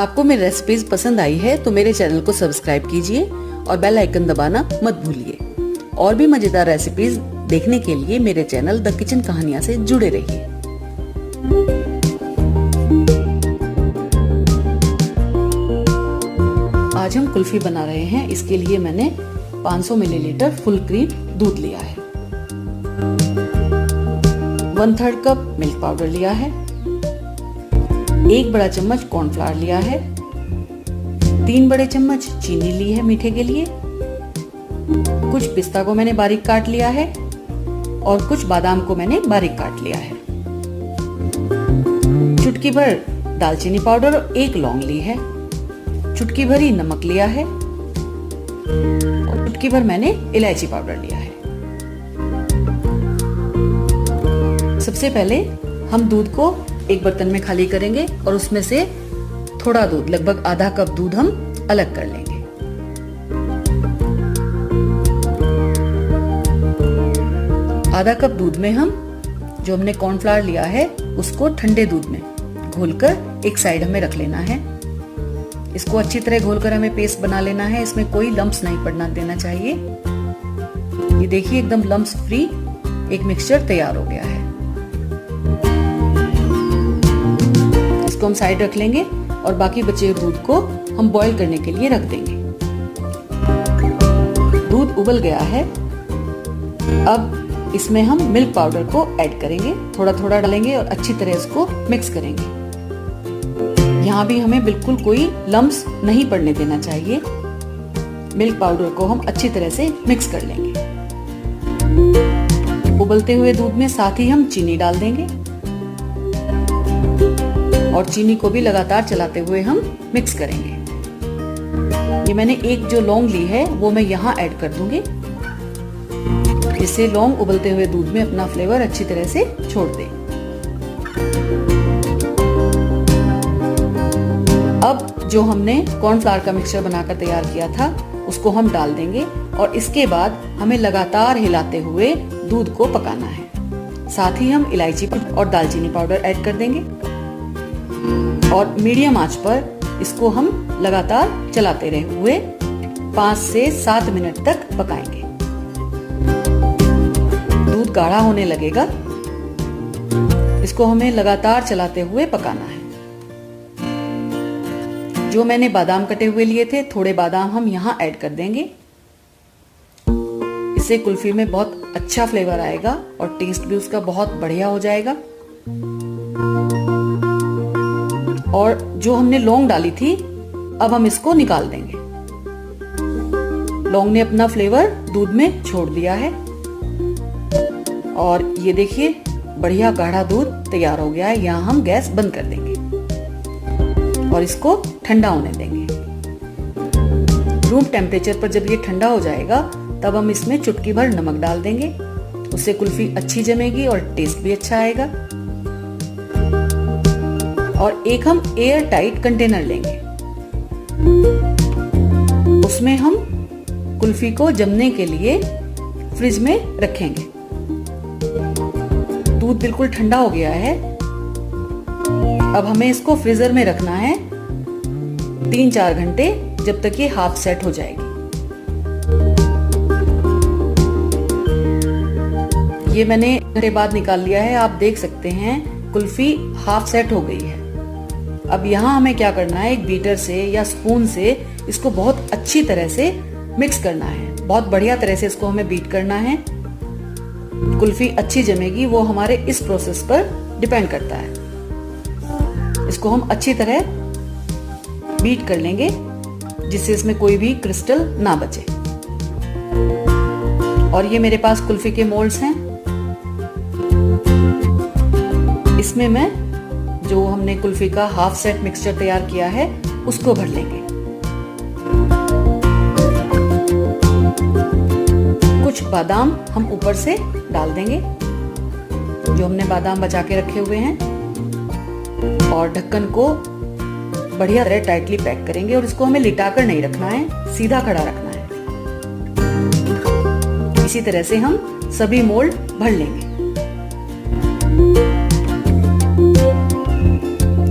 आपको मेरी रेसिपीज पसंद आई है तो मेरे चैनल को सब्सक्राइब कीजिए और बेल आइकन दबाना मत भूलिए। और भी मजेदार रेसिपीज देखने के लिए मेरे चैनल द किचन कहानियां से जुड़े रहिए। आज हम कुल्फी बना रहे हैं। इसके लिए मैंने 500 मिलीलीटर फुल क्रीम दूध लिया है, 1/3 कप मिल्क पाउडर लिया है, 1 बड़ा चम्मच कॉर्नफ्लावर लिया है, 3 बड़े चम्मच चीनी ली है मीठे के लिए, कुछ पिस्ता को मैंने बारीक काट लिया है और कुछ बादाम को मैंने बारीक काट लिया है, चुटकी भर दालचीनी पाउडर और 1 लौंग ली है, चुटकी भरी नमक लिया है और चुटकी भर मैंने इलायची पाउडर लिया है। सबसे पहले हम दूध को एक बर्तन में खाली करेंगे और उसमें से थोड़ा दूध, लगभग आधा कप दूध हम अलग कर लेंगे। आधा कप दूध में हम जो हमने कॉर्नफ्लावर लिया है उसको ठंडे दूध में घोलकर एक साइड हमें रख लेना है। इसको अच्छी तरह घोलकर हमें पेस्ट बना लेना है। इसमें कोई लम्प्स नहीं पड़ना देना चाहिए। ये देखिए एकदम लम्प्स फ्री एक मिक्सचर तैयार हो गया है। इसको हम साइड रख लेंगे और बाकी बचे हुए दूध को हम बॉईल करने के लिए रख देंगे। दूध उबल गया है। अब इसमें हम मिल्क पाउडर को ऐड करेंगे, थोड़ा थोड़ा डालेंगे और अच्छी तरह इसको मिक्स करेंगे। यहाँ भी हमें बिल्कुल कोई लम्प्स नहीं पड़ने देना चाहिए। मिल्क पाउडर को हम अच्छी तरह से मिक्स कर लेंगे। उबलते हुए दूध में साथ ही हम चीनी डाल देंगे और चीनी को भी लगातार चलाते हुए हम मिक्स करेंगे। ये मैंने एक जो लौंग ली है वो मैं यहाँ ऐड कर दूंगी, जिससे लौंग उबलते हुए दूध में अपना फ्लेवर अच्छी तरह से छोड़ दे। अब जो हमने कॉर्नफ्लावर का मिक्सचर बनाकर तैयार किया था उसको हम डाल देंगे और इसके बाद हमें लगातार हिलाते हुए दूध को पकाना है। साथ ही हम इलायची और दालचीनी पाउडर ऐड कर देंगे और मीडियम आंच पर इसको हम लगातार चलाते रहे हुए 5 से 7 मिनट तक पकाएंगे। दूध गाढ़ा होने लगेगा। इसको हमें लगातार चलाते हुए पकाना है। जो मैंने बादाम कटे हुए लिए थे, थोड़े बादाम हम यहाँ ऐड कर देंगे। इससे कुल्फी में बहुत अच्छा फ्लेवर आएगा और टेस्ट भी उसका बहुत बढ़िया हो जाएगा। और जो हमने लौंग डाली थी अब हम इसको निकाल देंगे। लौंग ने अपना फ्लेवर दूध में छोड़ दिया है और ये देखिए बढ़िया गाढ़ा दूध तैयार हो गया है। यहाँ हम गैस बंद कर देंगे और इसको ठंडा होने देंगे। रूम टेम्परेचर पर जब ये ठंडा हो जाएगा तब हम इसमें चुटकी भर नमक डाल देंगे। उससे कुल्फी अच्छी जमेगी और टेस्ट भी अच्छा आएगा। और एक हम एयर टाइट कंटेनर लेंगे, उसमें हम कुल्फी को जमने के लिए फ्रिज में रखेंगे। दूध बिल्कुल ठंडा हो गया है। अब हमें इसको फ्रीजर में रखना है 3-4 घंटे, जब तक ये हाफ सेट हो जाएगी। ये मैंने घंटे बाद निकाल लिया है। आप देख सकते हैं कुल्फी हाफ सेट हो गई है। अब यहाँ हमें क्या करना है, एक बीटर से या स्पून से इसको बहुत अच्छी तरह से मिक्स करना है। बहुत बढ़िया तरह से इसको हमें बीट करना है। कुल्फी अच्छी जमेगी वो हमारे इस प्रोसेस पर डिपेंड करता है। इसको हम अच्छी तरह बीट कर लेंगे जिससे इसमें कोई भी क्रिस्टल ना बचे। और ये मेरे पास कुल्फी के मोल्ड्स हैं। इसमें मैं जो हमने कुल्फी का हाफ सेट मिक्सचर तैयार किया है उसको भर लेंगे। कुछ बादाम हम ऊपर से डाल देंगे, जो हमने बादाम बचा के रखे हुए हैं, और ढक्कन को बढ़िया तरह टाइटली पैक करेंगे। और इसको हमें लिटाकर नहीं रखना है, सीधा खड़ा रखना है। इसी तरह से हम सभी मोल्ड भर लेंगे।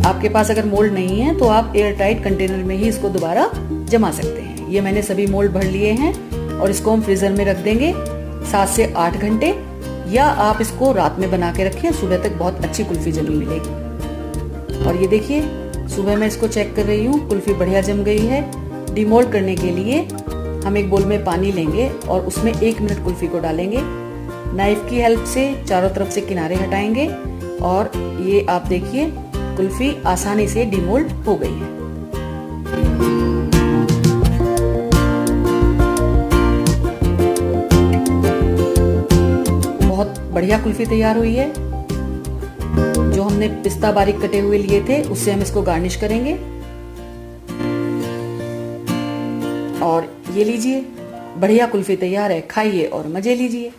आपके पास अगर मोल्ड नहीं है तो आप एयर टाइट कंटेनर में ही इसको दोबारा जमा सकते हैं। ये मैंने सभी मोल्ड भर लिए हैं और इसको हम फ्रीजर में रख देंगे 7 से 8 घंटे, या आप इसको रात में बना के रखें, सुबह तक बहुत अच्छी कुल्फी जमी मिलेगी। और ये देखिए, सुबह मैं इसको चेक कर रही हूँ, कुल्फी बढ़िया जम गई है। डिमोल्ड करने के लिए हम एक बोल में पानी लेंगे और उसमें 1 मिनट कुल्फी को डालेंगे। नाइफ की हेल्प से चारों तरफ से किनारे हटाएंगे और ये आप देखिए कुल्फी आसानी से डिमोल्ड हो गई है। बहुत बढ़िया कुल्फी तैयार हुई है। जो हमने पिस्ता बारीक कटे हुए लिए थे उससे हम इसको गार्निश करेंगे। और ये लीजिए, बढ़िया कुल्फी तैयार है, खाइए और मजे लीजिए।